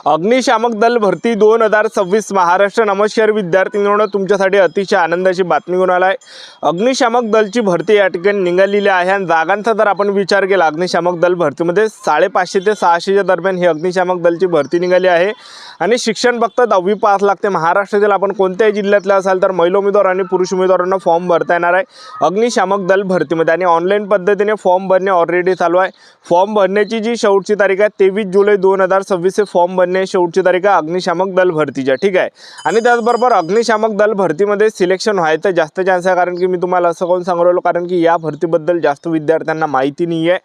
अग्निशामक दल भरती 2026 महाराष्ट्र. नमस्कार विद्यार्थी मित्रांनो, तुमच्यासाठी अतिशय आनंदाची बातमी घेऊन आला आहे. अग्निशामक दलची भरती या ठिकाणी निघालेली आहे आणि जागांचा जर आपण विचार केला अग्निशामक दल भरतीमध्ये 550 ते 600च्या दरम्यान ही अग्निशामक दलची भरती निघाली आहे आणि शिक्षण फक्त 10वी पास लागते. महाराष्ट्रातील आपण कोणत्याही जिल्ह्यातले असाल तर महिला उमेदवार आणि पुरुष उमेदवारांना फॉर्म भरता येणार आहे अग्निशामक दल भरतीमध्ये आणि ऑनलाईन पद्धतीने फॉर्म भरणे ऑलरेडी चालू आहे. फॉर्म भरण्याची जी शेवटची तारीख आहे 23 जुलै 2026 हे फॉर्म भरणे शेवटची तारीख आहे अग्निशामक दल भरतीच्या. ठीक आहे. आणि त्याचबरोबर अग्निशामक दल भरतीमध्ये सिलेक्शन व्हायचं जास्त चान्स आहे, कारण की मी तुम्हाला असं कोण सांगू राहिलो कारण की या भरतीबद्दल जास्त विद्यार्थ्यांना माहिती नाही आहे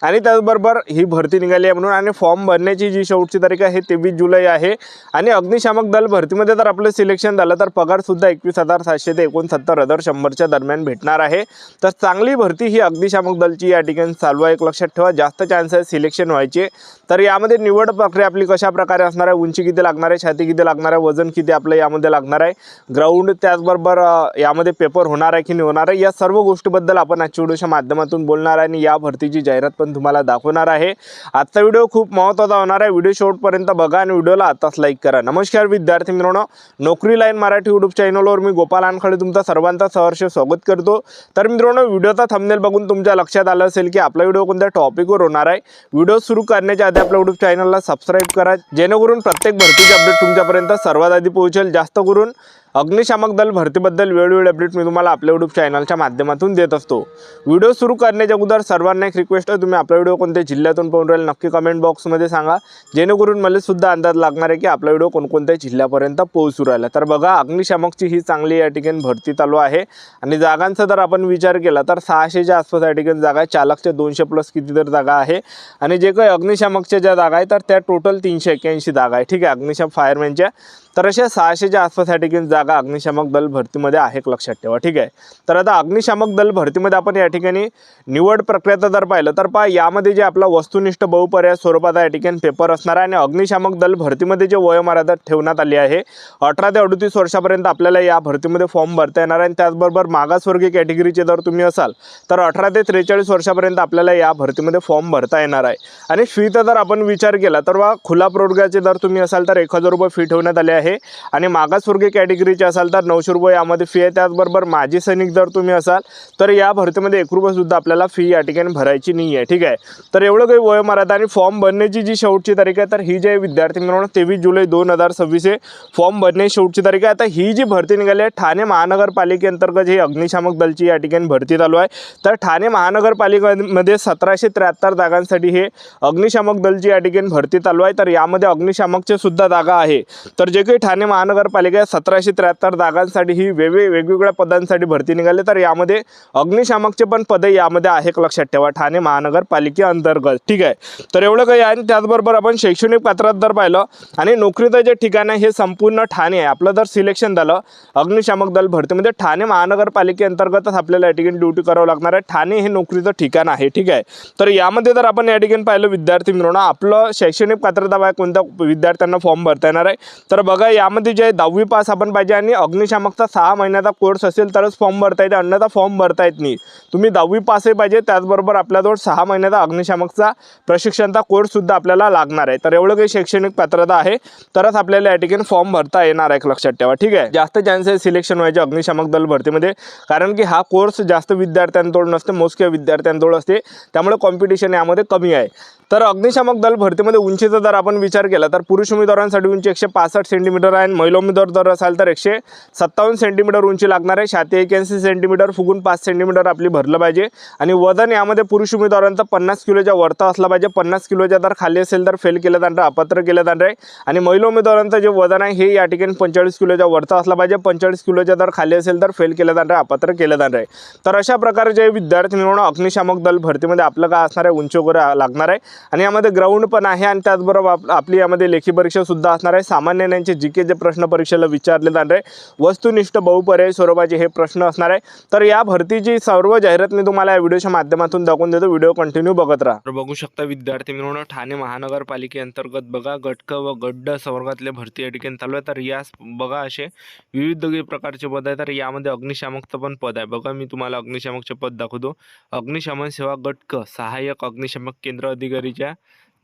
आणि त्याचबरोबर ही भरती निघाली आहे म्हणून. आणि फॉर्म भरण्याची जी शेवटची तारीख आहे 23 जुलै आहे. आणि अग्निशामक दल भरतीमध्ये जर आपलं सिलेक्शन झालं तर पगारसुद्धा 21,700 ते 69,100च्या दरम्यान भेटणार आहे. तर चांगली भरती ही अग्निशामक दलची या ठिकाणी चालू आहे. एक लक्षात ठेवा, जास्त चान्स आहे सिलेक्शन व्हायचे. तर यामध्ये निवड प्रक्रिया आपली कशा प्रकारे असणार आहे, उंची किती लागणार आहे, छाती किती लागणार आहे, वजन किती आपलं यामध्ये लागणार आहे, ग्राउंड त्याचबरोबर यामध्ये पेपर होणार आहे की नाही होणार आहे, या सर्व गोष्टीबद्दल आपण आजच्या व्हिडिओच्या माध्यमातून बोलणार आहे आणि या भरतीची जाहिरात पण तुम्हाला दाखवणार आहे. आजचा व्हिडिओ खूप महत्त्वाचा होणार आहे. व्हिडिओ शेवटपर्यंत बघा आणि व्हिडिओला आताच लाईक करा. नमस्कार विद्यार्थी मित्रांनो, नोकरी लाईन मराठी यूट्यूब चॅनलवर मी गोपाल आनखळे तुमचा सर्वांचा सहर्ष स्वागत करतो. तर मित्रांनो, व्हिडिओचा थंबनेल बघून तुमच्या लक्षात आलं असेल की आपला व्हिडिओ कोणत्या टॉपिकवर होणार आहे. व्हिडिओ सुरू करण्याच्या आधी आपल्या यूट्यूब चॅनलला सबस्क्राईब करा, जेणेकरून प्रत्येक भरतीचे अपडेट तुमच्यापर्यंत सर्वात आधी पोहोचेल. जास्त करून अग्निशामक दल भरतीबद्दल वेळोवेळी अपडेट मी तुम्हाला आपल्या यूट्यूब चॅनलच्या माध्यमातून देत असतो. व्हिडिओ सुरू करण्याच्या अगोदर सर्वांना एक रिक्वेस्ट आहे, तुम्ही आपला व्हिडिओ कोणत्या जिल्ह्यातून पाहून राहिले नक्की कमेंट बॉक्समध्ये सांगा, जेणेकरून मला सुद्धा अंदाज लागणार आहे की आपला व्हिडिओ कोणकोणत्या जिल्ह्यापर्यंत पोहोचू राहिला. तर बघा, अग्निशामकची ही चांगली या ठिकाणी भरती चालू आहे आणि जागांचा जर आपण विचार केला तर 600च्या आसपास या ठिकाणी जागा आहे. चालकच्या 200 प्लस कितीतरी जागा आहे आणि जे काही अग्निशामकच्या ज्या जागा आहे तर त्या टोटल 381 जागा आहे. ठीक आहे, अग्निशामक फायरमॅनच्या. तर अशा 600च्या आसपास या ठिकाणी जागा अग्निशामक दल भरतीमध्ये आहे, लक्षात ठेवा. ठीक आहे. तर आता अग्निशामक दल भरतीमध्ये आपण या ठिकाणी निवड प्रक्रियाचं जर पाहिलं तर यामध्ये जे आपला वस्तुनिष्ठ बहुपर्याय स्वरूपाचा या ठिकाणी पेपर असणार आहे आणि अग्निशामक दल भरतीमध्ये जे वयोमर्यादा ठेवण्यात आली आहे 18 ते 38 वर्षापर्यंत आपल्याला या भरतीमध्ये फॉर्म भरता येणार आहे. आणि त्याचबरोबर मागासवर्गीय कॅटेगरीचे जर तुम्ही असाल तर 18 ते 43 वर्षापर्यंत आपल्याला या भरतीमध्ये फॉर्म भरता येणार आहे. आणि फीचा जर आपण विचार केला तर खुला प्रवर्गाचे जर तुम्ही असाल तर 1,000 रुपये फी ठेवण्यात आले आहे आणि मागासवर्गीय कॅटेगरीचे असाल तर 900 रुपये यामध्ये फी आहे. त्याचबरोबर माजी सैनिक जर तुम्ही असाल तर या भरतीमध्ये 1 रुपये सुद्धा आपल्याला फी या ठिकाणी भरायची नाही आहे. ठीक आहे. तर एवढं काही वयोमर्यादा आणि फॉर्म भरण्याची जी शेवटची तारीख आहे तर ही जे विद्यार्थी मित्रांनो 23 जुलै 2026 हे फॉर्म भरण्याची शेवटची तारीख आहे. आता ही जी भरती निघाली आहे ठाणे महानगरपालिकेअंतर्गत ही अग्निशामक दलची या ठिकाणी भरती चालू आहे. तर ठाणे महानगरपालिकेमध्ये 1773 जागांसाठी हे अग्निशामक दलची या ठिकाणी भरती चालू आहे. तर यामध्ये अग्निशामकचे सुद्धा जागा आहे. तर जे काही ठाणे महानगरपालिका 1773 जागांसाठी ही वेगवेगळ्या पदांसाठी भरती निघाली. तर यामध्ये अग्निशामकचे पण पद यामध्ये आहे, लक्षात ठेवा, ठाणे महानगरपालिकेअंतर्गत. ठीक आहे. तर एवढं काही आहे. आणि त्याचबरोबर आपण शैक्षणिक पात्रता जर पाहिलं आणि नोकरीचं जे ठिकाण आहे हे संपूर्ण ठाणे आहे. आपलं जर सिलेक्शन झालं अग्निशामक दल भरतीमध्ये ठाणे महानगरपालिकेअंतर्गतच आपल्याला या ठिकाणी ड्युटी करावं लागणार आहे. ठाणे हे नोकरीचं ठिकाण आहे. ठीक आहे. तर यामध्ये जर आपण या ठिकाणी पाहिलं विद्यार्थी मित्रांनो, आपलं शैक्षणिक पात्रता बाय कोणत्या विद्यार्थ्यांना फॉर्म भरता येणार आहे तर बघा, यामध्ये जे 10वी पास आपण पाहिजे आणि अग्निशामकचा 6 महिन्याचा कोर्स असेल तरच फॉर्म भरता येते, अन्यथा फॉर्म भरता येत नाही. तुम्ही 10वी पासही पाहिजे, त्याचबरोबर आपल्याजवळ 6 महिन्याचा अग्निशामकचा प्रशिक्षणाचा कोर्स सुद्धा आपल्याला लागणार आहे. तर एवढं काही शैक्षणिक पात्रता आहे तरच आपल्याला या ठिकाणी फॉर्म भरता येणार आहे, लक्षात ठेवा. ठीक आहे. जास्त चान्स आहे सिलेक्शन व्हायचे अग्निशामक दल भरतीमध्ये, कारण की हा कोर्स जास्त विद्यार्थ्यांजवळ नसते, मोजक्या विद्यार्थ्यांजवळ असते, त्यामुळे कॉम्पिटिशन यामध्ये कमी आहे. तर अग्निशामक दल भरतीमध्ये उंचीचा जर आपण विचार केला तर पुरुष उमेदवारांसाठी उंची 165 सेंटीमीटर आहे आणि महिला उमेदवार जर असाल तर 157 सेंटीमीटर उंची लागणार आहे. छाती 81 सेंटीमीटर, फुगून 5 सेंटीमीटर आपली भरलं पाहिजे. आणि वजन यामध्ये पुरुष उमेदवारांचा 50 किलोच्या वरता असला पाहिजे. 50 किलोच्या जर खाली असेल तर फेल केलं जाणार, अपात्र केलं जाणार आहे. आणि महिला उमेदवारांचं जे वजन आहे हे या ठिकाणी 45 किलोच्या वरता असला पाहिजे. 45 किलोच्या जर खाली असेल तर फेल केलं जाणार, अपात्र केलं जाणार आहे. तर अशा प्रकारे जे विद्यार्थी मिळवणं अग्निशामक दल भरतीमध्ये आपलं काय असणार आहे, उंची वगैरे लागणार आहे आणि यामध्ये ग्राउंड पण आहे. आणि त्याचबरोबर आपली यामध्ये लेखी परीक्षा सुद्धा असणार आहे. सामान्य ज्ञानाचे जीके जे प्रश्न परीक्षेला विचारले जाणार आहे, वस्तुनिष्ठ बहुपर्यायी स्वरूपाचे हे प्रश्न असणार आहे. तर या भरतीची सर्व जाहिरात मी तुम्हाला या व्हिडिओच्या माध्यमातून दाखवून देतो. व्हिडिओ कंटिन्यू बघत राहा. तर बघू शकता विद्यार्थी मित्रांनो, ठाणे महानगरपालिकेअंतर्गत बघा गट व गट संवर्गातले भरती या ठिकाणी चालू आहे. तर यास बघा असे विविध प्रकारचे पद आहे. तर यामध्ये अग्निशामकचं पण पद आहे. बघा, मी तुम्हाला अग्निशामकचे पद दाखवतो. अग्निशमन सेवा गट क सहाय्यक अग्निशामक केंद्र अधिकारीच्या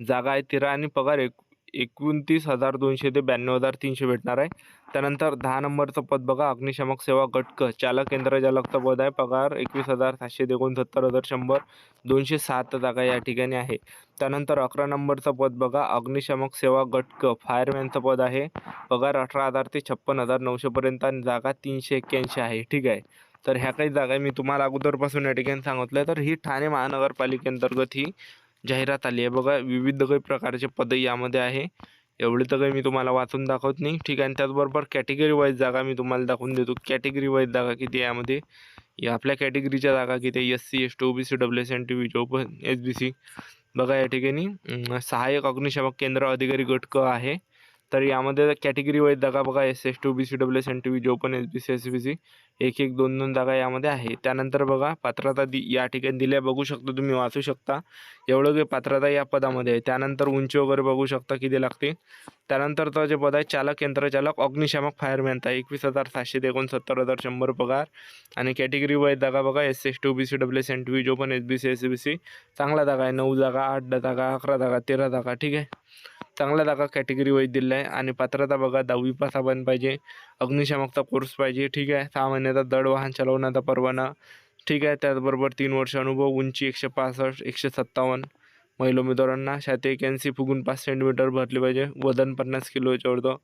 जागा आहे 13 आणि पगार 29,200 ते 92,300 भेटणार आहे. त्यानंतर 10 नंबरचं पद बघा, अग्निशामक सेवा गट क चालक केंद्र चालकचं पद आहे. पगार 21,769,100 207 जागा या ठिकाणी आहे. त्यानंतर 11 नंबरचं पद बघा, अग्निशामक सेवा गट क फायरमॅनचं पद आहे. पगार 18,000 ते 56,900 पर्यंत आणि जागा 381 आहे. ठीक आहे. तर ह्या काही जागा मी तुम्हाला अगोदरपासून या ठिकाणी सांगितलं. तर ही ठाणे महानगरपालिकेअंतर्गत ही जाहिरात आली आहे बघा. विविध काही प्रकारचे पद यामध्ये आहे. एवढे तर काही मी तुम्हाला वाचून दाखवत नाही. ठीक आहे. आणि त्याचबरोबर कॅटेगरी वाईज जागा मी तुम्हाला दाखवून देतो. कॅटेगरी वाईज जागा किती आहे यामध्ये, या आपल्या कॅटेगरीच्या जागा किती आहे, SC ST OBC WS NTV open SBC बघा. या ठिकाणी सहाय्यक अग्निशामक केंद्र अधिकारी गट क आहे. तर यामध्ये कॅटेगरी वाईज जागा बघा, SC ST OBC WS NTV open SBC SBC 1-1 2-2 जागा यामध्ये आहे. त्यानंतर बघा पात्रता या ठिकाणी दिल्या बघू शकता, तुम्ही वाचू शकता. एवढं काही पात्रता या पदामध्ये आहे. त्यानंतर उंची वगैरे बघू शकता किती लागते. त्यानंतरचं जे पद आहे चालक यंत्रचालक अग्निशामक फायरमॅनचा 21,700 ते 69,100 पगार. आणि कॅटेगरी वाईज जागा बघा, SC ST OBC WS NTV open SBC SBC चांगला जागा आहे. 9 जागा 8 जागा 11 जागा 13 जागा. ठीक आहे. चांगल्या जागा कॅटेगरी वाईज दिल्या आहे. आणि पात्रता बघा, 10वी पास आपण पाहिजे, अग्निशामकचा कोर्स पाहिजे. ठीक आहे. 6 महिन्याचा जड वाहन चालवण्याचा परवाना. ठीक आहे. त्याचबरोबर 3 वर्ष अनुभव. उंची 165 157. महिला उमेदवारांना 81 फुगून 5 सेंटीमीटर भरले पाहिजे. वजन 50 किलोच्या वरतं.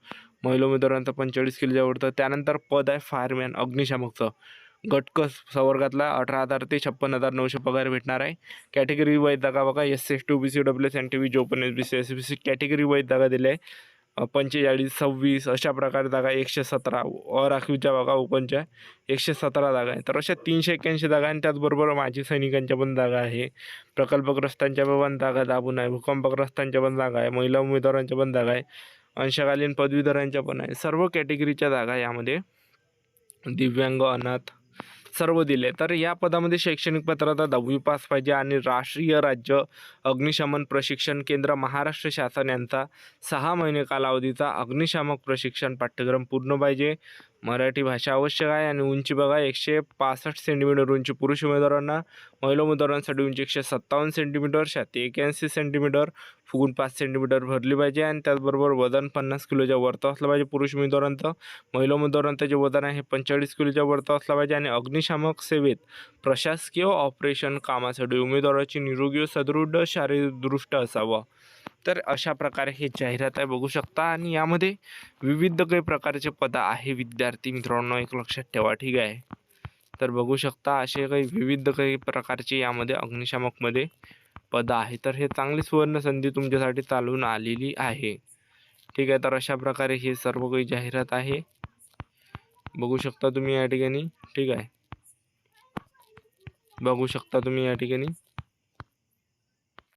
महिला उमेदवारांचं 45 किलोच्या वरतं. त्यानंतर पद आहे फायरमॅन अग्निशामकचं गट क संवर्गातला 18,000 ते 56,900 पगार भेटणार आहे. कॅटेगरी वाईज जागा बघा, SC ST OBC WS NTV open SBC SBC category wise जागा दिल्या आहे. 45 26 अशा प्रकारे जागा 117. अराखीवच्या बघा ओपनच्या 117 जागा आहे. तर अशा 381 जागा. आणि त्याचबरोबर माजी सैनिकांच्या पण जागा आहे. प्रकल्पग्रस्तांच्या पण जागा दाबून आहे. भूकंपग्रस्तांच्या पण जागा आहे. महिला उमेदवारांच्या पण जागा आहे. अंशकालीन पदवीधरांच्या पण आहे. सर्व कॅटेगरीच्या जागा यामध्ये, दिव्यांग अनाथ सर्व दिले. तर या पदामध्ये शैक्षणिक पात्रता 10वी पास पाहिजे. आणि राष्ट्रीय राज्य अग्निशमन प्रशिक्षण केंद्र महाराष्ट्र शासन यांचा 6 महिने कालावधीचा अग्निशामक प्रशिक्षण पाठ्यक्रम पूर्ण पाहिजे. मराठी भाषा आवश्यक आहे. आणि उंची बघा, 165 सेंटीमीटर उंची पुरुष उमेदवारांना. महिला उमेदवारांसाठी उंची 157 सेंटीमीटर, छाती 81 सेंटीमीटर, फुगून 5 सेंटीमीटर भरली पाहिजे. आणि त्याचबरोबर वजन 50 किलोच्या वरतं असलं पाहिजे पुरुष उमेदवारांचं. महिला उमेदवारांचं जे वजन आहे हे 45 किलोच्या वरतं असलं पाहिजे. आणि अग्निशामक सेवेत प्रशासकीय ऑपरेशन कामासाठी उमेदवाराची निरोगी व सदृढ शारीरिकदृष्ट असावं. तर अशा प्रकारे हे जाहिरात आहे बघू शकता. आणि यामध्ये विविध काही प्रकारचे पद आहे विद्यार्थी मित्रांनो, एक लक्षात ठेवा. ठीक आहे. तर बघू शकता असे काही विविध काही प्रकारचे यामध्ये अग्निशामकमध्ये पद आहे. तर हे चांगली सुवर्ण संधी तुमच्यासाठी चालून आलेली आहे. ठीक आहे. तर अशा प्रकारे हे सर्व काही जाहिरात आहे बघू शकता तुम्ही या ठिकाणी. ठीक आहे. बघू शकता तुम्ही या ठिकाणी.